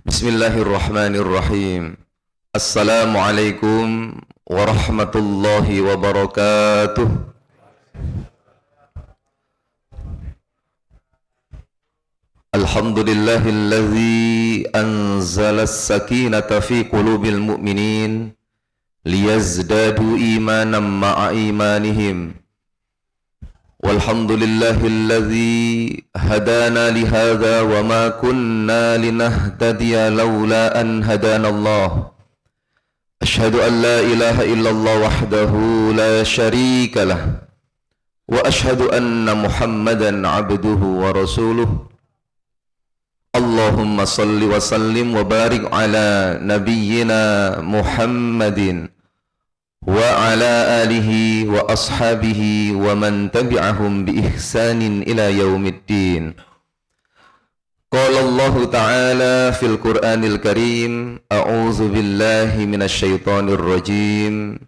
Bismillahirrahmanirrahim. Assalamualaikum warahmatullahi wabarakatuh. Alhamdulillahilladzi anzala as-sakinata fi qulubil mu'minin liyazdadu imanan ma'a imanihim. Walhamdulillahilladzi hadana lihadza wa ma kunna linahtadiya laula an hadanallah. Ashhadu an la ilaha illallah wahdahu la syarika lah wa ashhadu anna Muhammadan abduhu wa rasuluh. Allahumma salli wa sallim wa barik ala nabiyyina Muhammadin wa ala alihi wa ashabihi wa man tabi'ahum bi ihsanin ila yaumiddin. Qala Allah Ta'ala fil Qur'anil Karim, a'udzu billahi minasy syaithanir rajim.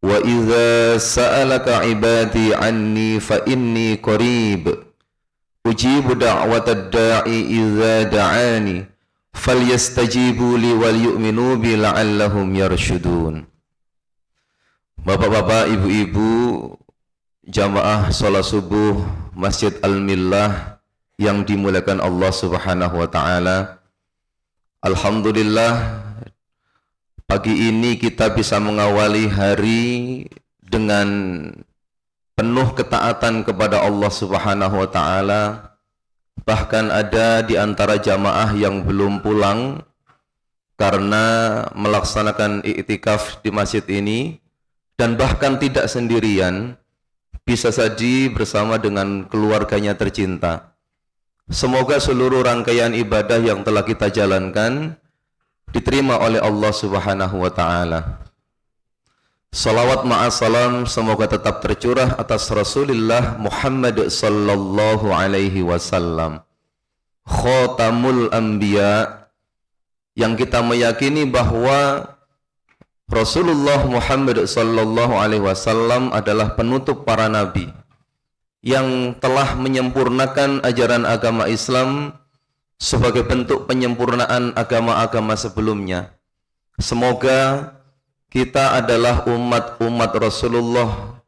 Wa idza sa'alaka 'ibadi 'anni fa inni qarib ujibu da'watad da'i idza da'ani falyastajibu li wal yu'minu bi la'allahum yarshudun. Bapak-bapak, ibu-ibu, jamaah salat subuh Masjid Al-Millah yang dimuliakan Allah Subhanahu wa taala. Alhamdulillah, pagi ini kita bisa mengawali hari dengan penuh ketaatan kepada Allah Subhanahu wa taala. Bahkan ada di antara jamaah yang belum pulang karena melaksanakan i'tikaf di masjid ini, dan bahkan tidak sendirian, bisa saja bersama dengan keluarganya tercinta. Semoga seluruh rangkaian ibadah yang telah kita jalankan diterima oleh Allah Subhanahu wa taala. Salawat ma'assalam semoga tetap tercurah atas Rasulullah Muhammad sallallahu alaihi wasallam, Khatamul Anbiya, yang kita meyakini bahwa Rasulullah Muhammad sallallahu alaihi wasallam adalah penutup para nabi yang telah menyempurnakan ajaran agama Islam sebagai bentuk penyempurnaan agama-agama sebelumnya. Semoga kita adalah umat-umat Rasulullah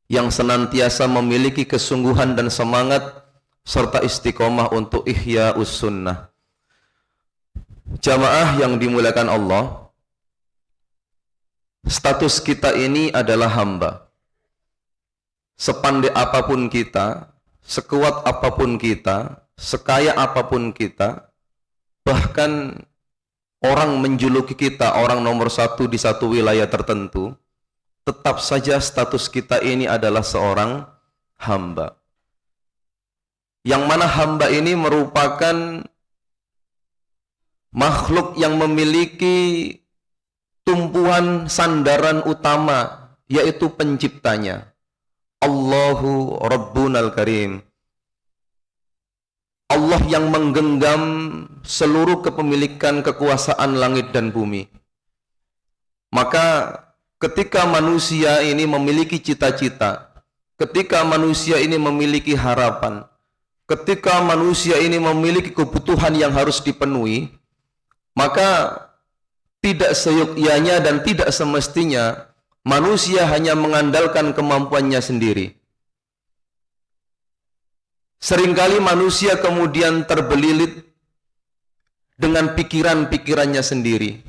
yang senantiasa memiliki kesungguhan dan semangat serta istiqomah untuk ihya'us sunnah. Jamaah yang dimuliakan Allah, status kita ini adalah hamba. Sepandai apapun kita, sekuat apapun kita, sekaya apapun kita, bahkan orang menjuluki kita orang nomor satu di satu wilayah tertentu, tetap saja status kita ini adalah seorang hamba. Yang mana hamba ini merupakan makhluk yang memiliki tumpuan sandaran utama, yaitu penciptanya, Allahu Rabbunal Karim. Allah yang menggenggam seluruh kepemilikan kekuasaan langit dan bumi. Maka ketika manusia ini memiliki cita-cita, ketika manusia ini memiliki harapan, ketika manusia ini memiliki kebutuhan yang harus dipenuhi, maka tidak seyogyanya dan tidak semestinya manusia hanya mengandalkan kemampuannya sendiri. Seringkali manusia kemudian terbelilit dengan pikiran-pikirannya sendiri,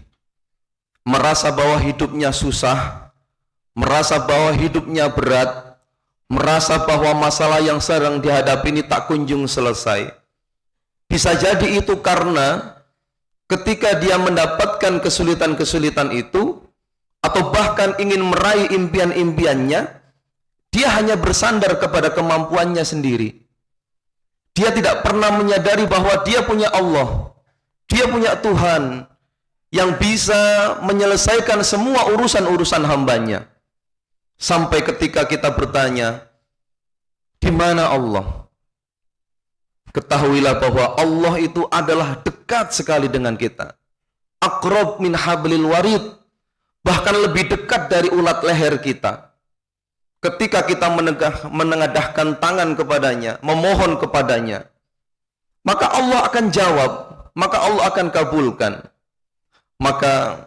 merasa bahwa hidupnya susah, merasa bahwa hidupnya berat, merasa bahwa masalah yang sedang dihadapi ini tak kunjung selesai. Bisa jadi itu karena ketika dia mendapatkan kesulitan-kesulitan itu, atau bahkan ingin meraih impian-impiannya, dia hanya bersandar kepada kemampuannya sendiri. Dia tidak pernah menyadari bahwa dia punya Allah, dia punya Tuhan yang bisa menyelesaikan semua urusan-urusan hambanya. Sampai ketika kita bertanya, di mana Allah? Ketahuilah bahwa Allah itu adalah dekat sekali dengan kita. Aqrab min hablil warid, bahkan lebih dekat dari ulat leher kita. Ketika kita menengadahkan tangan kepadanya, memohon kepadanya, maka Allah akan jawab maka Allah akan kabulkan. Maka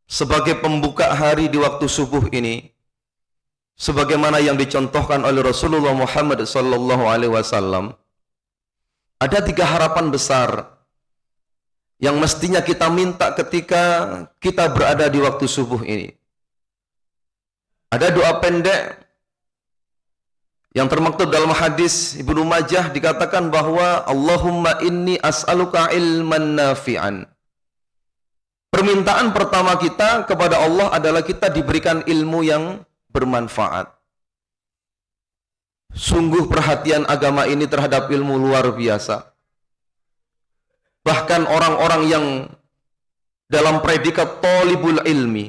sebagai pembuka hari di waktu subuh ini, sebagaimana yang dicontohkan oleh Rasulullah Muhammad SAW, ada 3 harapan besar yang mestinya kita minta ketika kita berada di waktu subuh ini. Ada doa pendek yang termaktub dalam hadis Ibnu Majah, dikatakan bahwa Allahumma inni as'aluka ilman nafi'an. Permintaan pertama kita kepada Allah adalah kita diberikan ilmu yang bermanfaat. Sungguh perhatian agama ini terhadap ilmu luar biasa. Bahkan orang-orang yang dalam predikat thalibul ilmi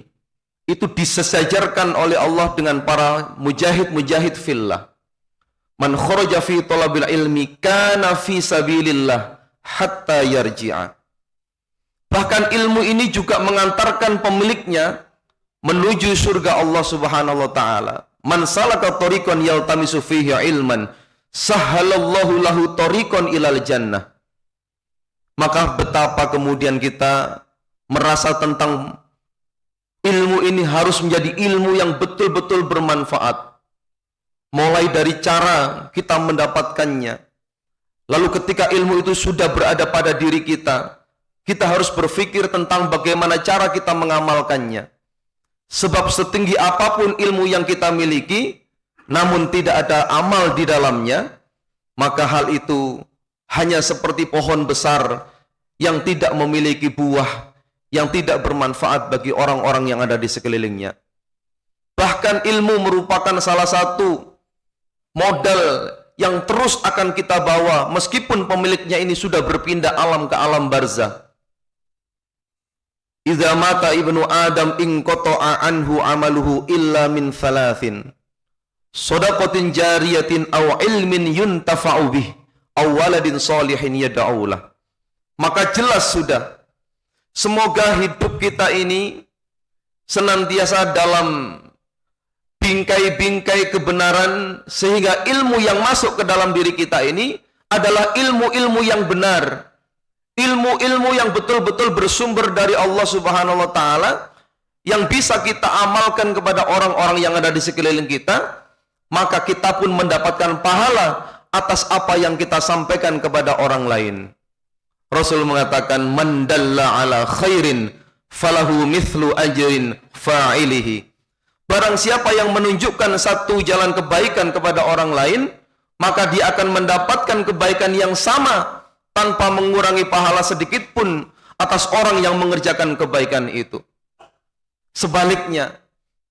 itu disejajarkan oleh Allah dengan para mujahid-mujahid fillah. Man kharaja fi talabil ilmi kana fi sabilillah hatta yarji'a. Bahkan ilmu ini juga mengantarkan pemiliknya menuju surga Allah Subhanahu wa taala. Man salaka tariqan yaltamisu fihi ilman sahhalallahu lahu tariqan ilal jannah. Maka betapa kemudian kita merasa tentang ilmu ini harus menjadi ilmu yang betul-betul bermanfaat. Mulai dari cara kita mendapatkannya. Lalu ketika ilmu itu sudah berada pada diri kita, kita harus berpikir tentang bagaimana cara kita mengamalkannya. Sebab setinggi apapun ilmu yang kita miliki, namun tidak ada amal di dalamnya, maka hal itu hanya seperti pohon besar yang tidak memiliki buah, yang tidak bermanfaat bagi orang-orang yang ada di sekelilingnya. Bahkan ilmu merupakan salah satu modal yang terus akan kita bawa meskipun pemiliknya ini sudah berpindah alam ke alam barzah. Idza mata ibnu Adam inqata'a anhu amaluhu illa min thalathin. Shadaqatin jariyatin aw ilmin yuntafa'u bih aw waladin shalihin yad'u lah. Maka jelas sudah, semoga hidup kita ini senantiasa dalam bingkai-bingkai kebenaran, sehingga ilmu yang masuk ke dalam diri kita ini adalah ilmu-ilmu yang benar, ilmu-ilmu yang betul-betul bersumber dari Allah Subhanahu wa taala, yang bisa kita amalkan kepada orang-orang yang ada di sekeliling kita, maka kita pun mendapatkan pahala atas apa yang kita sampaikan kepada orang lain. Rasul mengatakan, man dalla ala khairin falahu mithlu ajrin fa'ilihi. Barang siapa yang menunjukkan satu jalan kebaikan kepada orang lain, maka dia akan mendapatkan kebaikan yang sama tanpa mengurangi pahala sedikit pun atas orang yang mengerjakan kebaikan itu. Sebaliknya,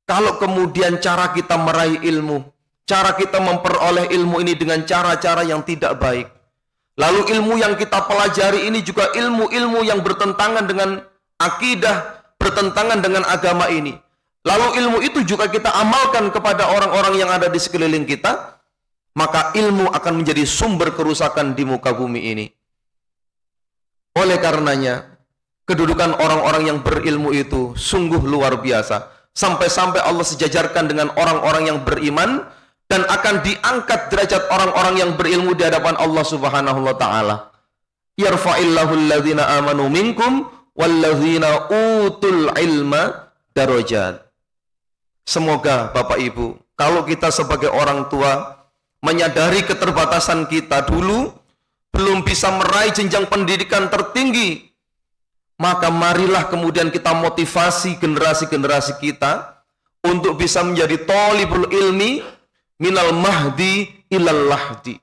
kalau kemudian cara kita meraih ilmu, cara kita memperoleh ilmu ini dengan cara-cara yang tidak baik, lalu ilmu yang kita pelajari ini juga ilmu-ilmu yang bertentangan dengan akidah, bertentangan dengan agama ini, lalu ilmu itu juga kita amalkan kepada orang-orang yang ada di sekeliling kita, maka ilmu akan menjadi sumber kerusakan di muka bumi ini. Oleh karenanya, kedudukan orang-orang yang berilmu itu sungguh luar biasa. Sampai-sampai Allah sejajarkan dengan orang-orang yang beriman, dan akan diangkat derajat orang-orang yang berilmu di hadapan Allah Subhanahu wa taala. Yarfa'illahu alladhina amanu minkum walladzina utul ilma darajat. Semoga Bapak Ibu, kalau kita sebagai orang tua menyadari keterbatasan kita dulu, belum bisa meraih jenjang pendidikan tertinggi, maka marilah kemudian kita motivasi generasi-generasi kita untuk bisa menjadi thalibul ilmi minal mahdi ilal lahdi.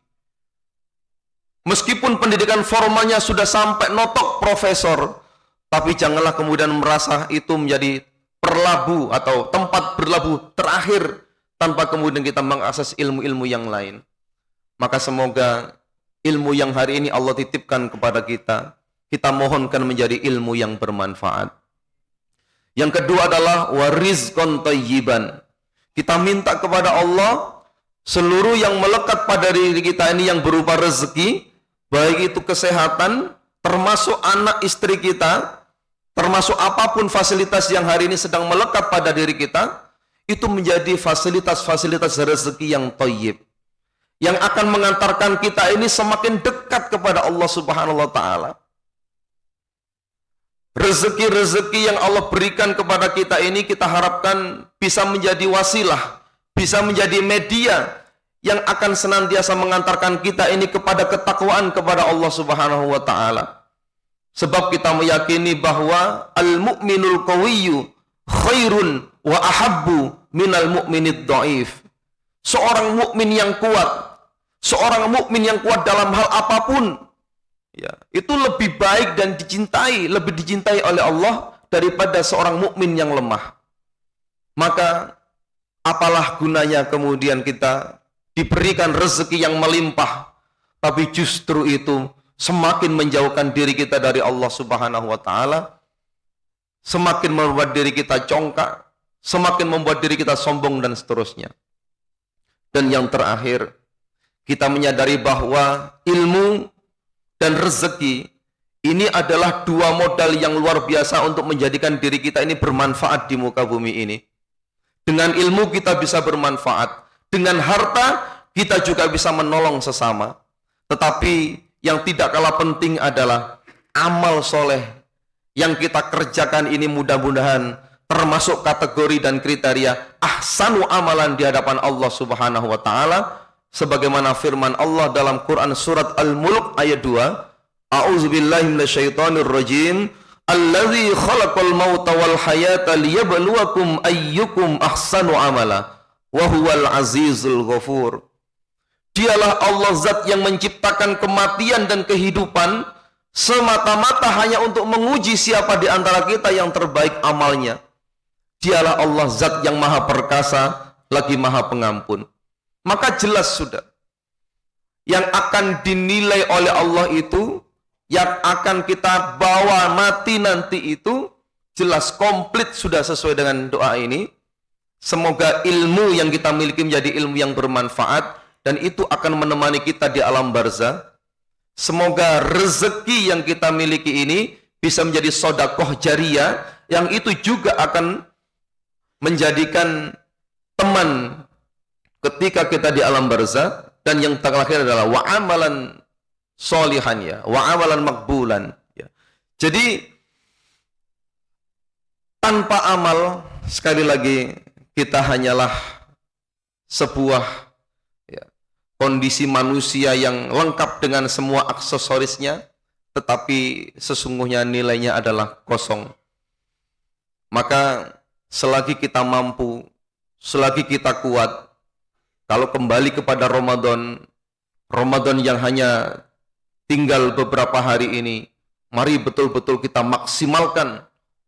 Meskipun pendidikan formalnya sudah sampai notok profesor, tapi janganlah kemudian merasa itu menjadi perlabu atau tempat berlabuh terakhir tanpa kemudian kita mengakses ilmu-ilmu yang lain. Maka semoga ilmu yang hari ini Allah titipkan kepada kita, kita mohonkan menjadi ilmu yang bermanfaat. Yang kedua adalah warizqan thayyiban. Kita minta kepada Allah seluruh yang melekat pada diri kita ini yang berupa rezeki, baik itu kesehatan, termasuk anak istri kita, termasuk apapun fasilitas yang hari ini sedang melekat pada diri kita, itu menjadi fasilitas-fasilitas rezeki yang thayyib, yang akan mengantarkan kita ini semakin dekat kepada Allah Subhanahu wa taala. Rezeki-rezeki yang Allah berikan kepada kita ini kita harapkan bisa menjadi wasilah, bisa menjadi media yang akan senantiasa mengantarkan kita ini kepada ketakwaan kepada Allah Subhanahu wa taala. Sebab kita meyakini bahwa al-mu'minul qawiyyu khairun wa ahabbu minal mu'minid dhaif. Seorang mukmin yang kuat, seorang mukmin yang kuat dalam hal apapun, ya, itu lebih baik dan dicintai, lebih dicintai oleh Allah daripada seorang mukmin yang lemah. Maka apalah gunanya kemudian kita diberikan rezeki yang melimpah, tapi justru itu semakin menjauhkan diri kita dari Allah Subhanahu wa taala, semakin membuat diri kita congkak, semakin membuat diri kita sombong dan seterusnya. Dan yang terakhir, kita menyadari bahwa ilmu dan rezeki ini adalah dua modal yang luar biasa untuk menjadikan diri kita ini bermanfaat di muka bumi ini. Dengan ilmu kita bisa bermanfaat, dengan harta kita juga bisa menolong sesama. Tetapi yang tidak kalah penting adalah amal soleh yang kita kerjakan ini mudah-mudahan termasuk kategori dan kriteria ahsanu amalan di hadapan Allah Subhanahu wa taala, sebagaimana firman Allah dalam Quran surat Al-Mulk ayat 2, A'udzubillahi minasyaitonir rajim, allazi khalaqal mauta wal hayata liyabluwakum ayyukum ahsanu amala wa huwal azizul ghafur. Dialah Allah zat yang menciptakan kematian dan kehidupan semata-mata hanya untuk menguji siapa di antara kita yang terbaik amalnya. Dialah Allah zat yang maha perkasa lagi maha pengampun. Maka jelas sudah, yang akan dinilai oleh Allah itu, yang akan kita bawa mati nanti itu, jelas komplit sudah sesuai dengan doa ini. Semoga ilmu yang kita miliki menjadi ilmu yang bermanfaat, dan itu akan menemani kita di alam barzah. Semoga rezeki yang kita miliki ini bisa menjadi sodakoh jariyah, yang itu juga akan menjadikan teman ketika kita di alam barzah. Dan yang terakhir adalah wa amalan solihan, ya, wa amalan makbulan, ya. Jadi tanpa amal, sekali lagi, kita hanyalah sebuah, ya, kondisi manusia yang lengkap dengan semua aksesorisnya, tetapi sesungguhnya nilainya adalah kosong. Maka selagi kita mampu, selagi kita kuat, kalau kembali kepada Ramadan yang hanya tinggal beberapa hari ini, mari betul-betul kita maksimalkan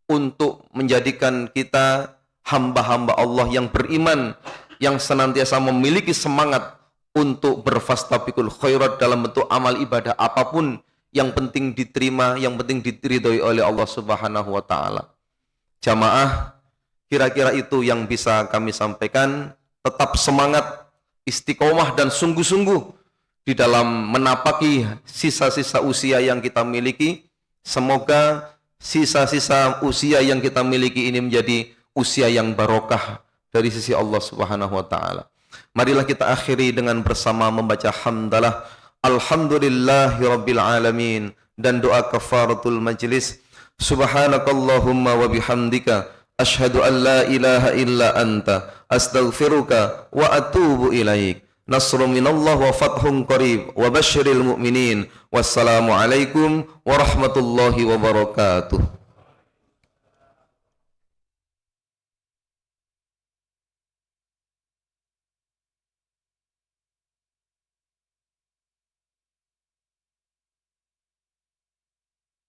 untuk menjadikan kita hamba-hamba Allah yang beriman, yang senantiasa memiliki semangat untuk berfastabiqul khairat dalam bentuk amal ibadah apapun, yang penting diterima, yang penting diridhoi oleh Allah Subhanahu wa taala. Jamaah, kira-kira itu yang bisa kami sampaikan. Tetap semangat, istiqomah dan sungguh-sungguh di dalam menapaki sisa-sisa usia yang kita miliki. Semoga sisa-sisa usia yang kita miliki ini menjadi usia yang barokah dari sisi Allah Subhanahu wa taala. Marilah kita akhiri dengan bersama membaca hamdalah alhamdulillahirabbil alamin dan doa kafaratul majlis. Subhanakallahumma wa bihamdika asyhadu an la ilaha illa anta astaghfiruka wa atubu ilaik. Nasrun minallah wa fathun qarib wa basyiril mu'minin. Wassalamu alaikum warahmatullahi wabarakatuh.